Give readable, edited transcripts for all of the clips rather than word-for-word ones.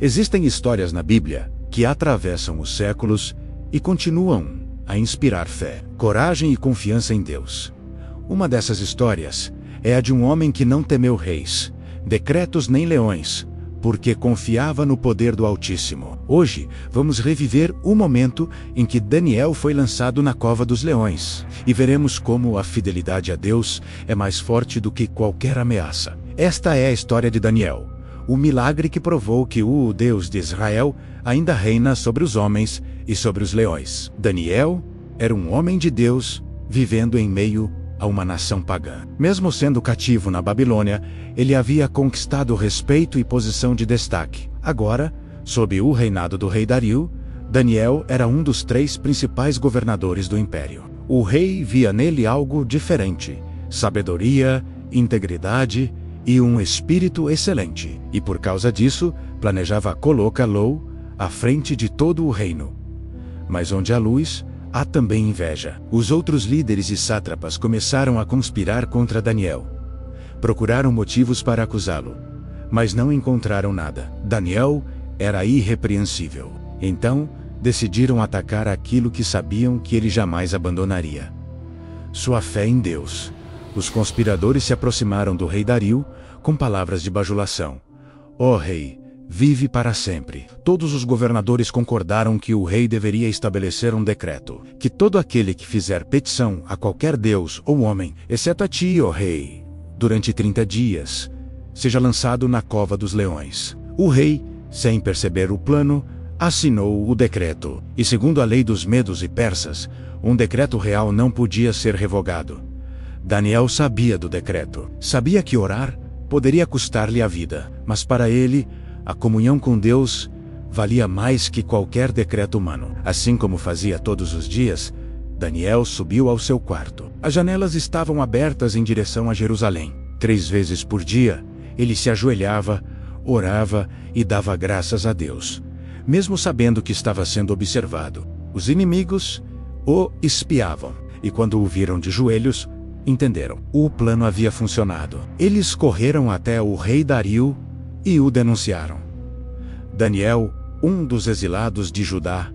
Existem histórias na Bíblia que atravessam os séculos e continuam a inspirar fé, coragem e confiança em Deus. Uma dessas histórias é a de um homem que não temeu reis, decretos nem leões, porque confiava no poder do Altíssimo. Hoje, vamos reviver o momento em que Daniel foi lançado na cova dos leões, e veremos como a fidelidade a Deus é mais forte do que qualquer ameaça. Esta é a história de Daniel, o milagre que provou que o Deus de Israel ainda reina sobre os homens e sobre os leões. Daniel era um homem de Deus, vivendo em meio a uma nação pagã. Mesmo sendo cativo na Babilônia, ele havia conquistado respeito e posição de destaque. Agora, sob o reinado do rei Dario, Daniel era um dos 3 principais governadores do império. O rei via nele algo diferente: sabedoria, integridade e um espírito excelente. E por causa disso, planejava colocá-lo à frente de todo o reino. Mas onde há luz, há também inveja. Os outros líderes e sátrapas começaram a conspirar contra Daniel. Procuraram motivos para acusá-lo, mas não encontraram nada. Daniel era irrepreensível. Então, decidiram atacar aquilo que sabiam que ele jamais abandonaria: sua fé em Deus. Os conspiradores se aproximaram do rei Dario com palavras de bajulação: "Ó rei, vive para sempre." Todos os governadores concordaram que o rei deveria estabelecer um decreto: que todo aquele que fizer petição a qualquer deus ou homem, exceto a ti, ó rei, durante 30 dias, seja lançado na cova dos leões. O rei, sem perceber o plano, assinou o decreto. E segundo a lei dos medos e persas, um decreto real não podia ser revogado. Daniel sabia do decreto. Sabia que orar poderia custar-lhe a vida, mas para ele, a comunhão com Deus valia mais que qualquer decreto humano. Assim como fazia todos os dias, Daniel subiu ao seu quarto. As janelas estavam abertas em direção a Jerusalém. 3 vezes por dia, ele se ajoelhava, orava e dava graças a Deus, mesmo sabendo que estava sendo observado. Os inimigos o espiavam, e quando o viram de joelhos, entenderam. O plano havia funcionado. Eles correram até o rei Dario e o denunciaram. Daniel, um dos exilados de Judá,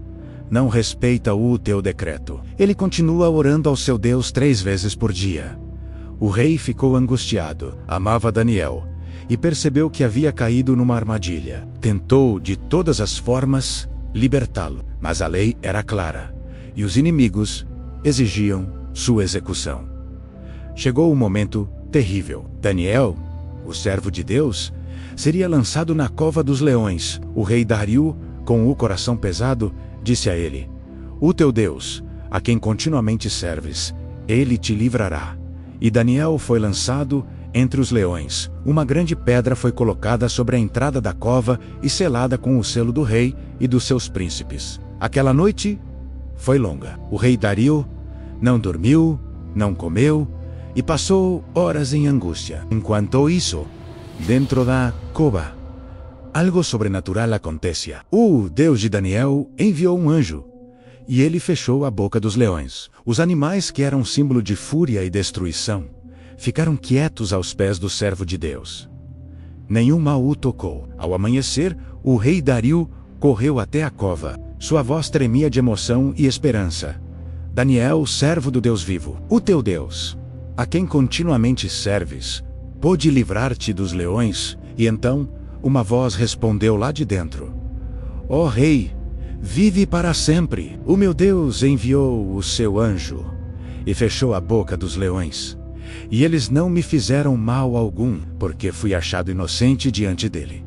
não respeita o teu decreto. Ele continua orando ao seu Deus 3 vezes por dia. O rei ficou angustiado, amava Daniel, e percebeu que havia caído numa armadilha. Tentou, de todas as formas, libertá-lo, mas a lei era clara, e os inimigos exigiam sua execução. Chegou um momento terrível. Daniel, o servo de Deus, seria lançado na cova dos leões. O rei Dario, com o coração pesado, disse a ele: "O teu Deus, a quem continuamente serves, ele te livrará." E Daniel foi lançado entre os leões. Uma grande pedra foi colocada sobre a entrada da cova e selada com o selo do rei e dos seus príncipes. Aquela noite foi longa. O rei Dario não dormiu, não comeu e passou horas em angústia. Enquanto isso, dentro da cova, algo sobrenatural acontecia. O Deus de Daniel enviou um anjo, e ele fechou a boca dos leões. Os animais, que eram símbolo de fúria e destruição, ficaram quietos aos pés do servo de Deus. Nenhum mal o tocou. Ao amanhecer, o rei Dario correu até a cova. Sua voz tremia de emoção e esperança: "Daniel, servo do Deus vivo, o teu Deus, a quem continuamente serves, pôde livrar-te dos leões?" E então, uma voz respondeu lá de dentro: "Ó rei, vive para sempre. O meu Deus enviou o seu anjo e fechou a boca dos leões. E eles não me fizeram mal algum, porque fui achado inocente diante dele."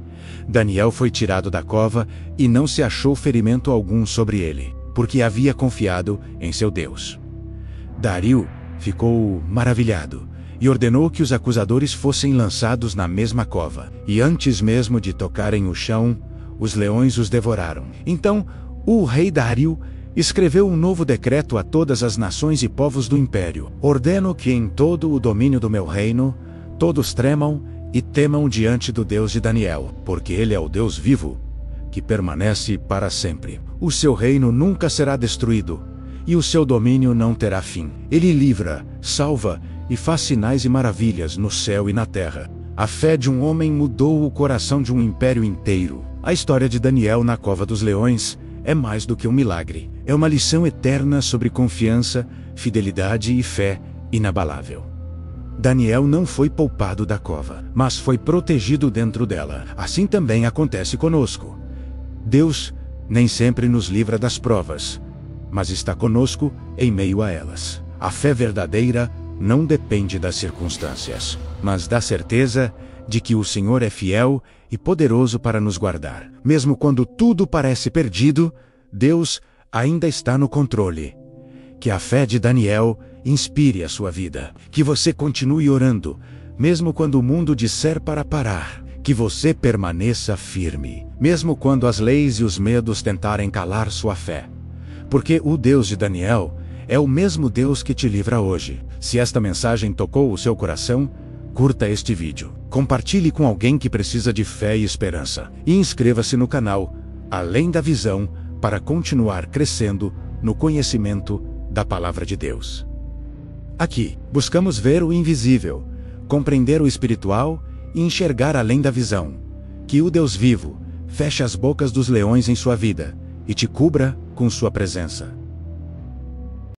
Daniel foi tirado da cova e não se achou ferimento algum sobre ele, porque havia confiado em seu Deus. Dario ficou maravilhado e ordenou que os acusadores fossem lançados na mesma cova. E antes mesmo de tocarem o chão, os leões os devoraram. Então, o rei Dario escreveu um novo decreto a todas as nações e povos do império: "Ordeno que em todo o domínio do meu reino, todos tremam e temam diante do Deus de Daniel, porque ele é o Deus vivo, que permanece para sempre. O seu reino nunca será destruído, e o seu domínio não terá fim. Ele livra, salva e faz sinais e maravilhas no céu e na terra." A fé de um homem mudou o coração de um império inteiro. A história de Daniel na cova dos leões é mais do que um milagre. É uma lição eterna sobre confiança, fidelidade e fé inabalável. Daniel não foi poupado da cova, mas foi protegido dentro dela. Assim também acontece conosco. Deus nem sempre nos livra das provas, mas está conosco em meio a elas. A fé verdadeira não depende das circunstâncias, mas da certeza de que o Senhor é fiel e poderoso para nos guardar. Mesmo quando tudo parece perdido, Deus ainda está no controle. Que a fé de Daniel inspire a sua vida. Que você continue orando, mesmo quando o mundo disser para parar. Que você permaneça firme, mesmo quando as leis e os medos tentarem calar sua fé. Porque o Deus de Daniel é o mesmo Deus que te livra hoje. Se esta mensagem tocou o seu coração, curta este vídeo, compartilhe com alguém que precisa de fé e esperança. E inscreva-se no canal Além da Visão para continuar crescendo no conhecimento da Palavra de Deus. Aqui, buscamos ver o invisível, compreender o espiritual e enxergar além da visão. Que o Deus vivo feche as bocas dos leões em sua vida e te cubra com sua presença.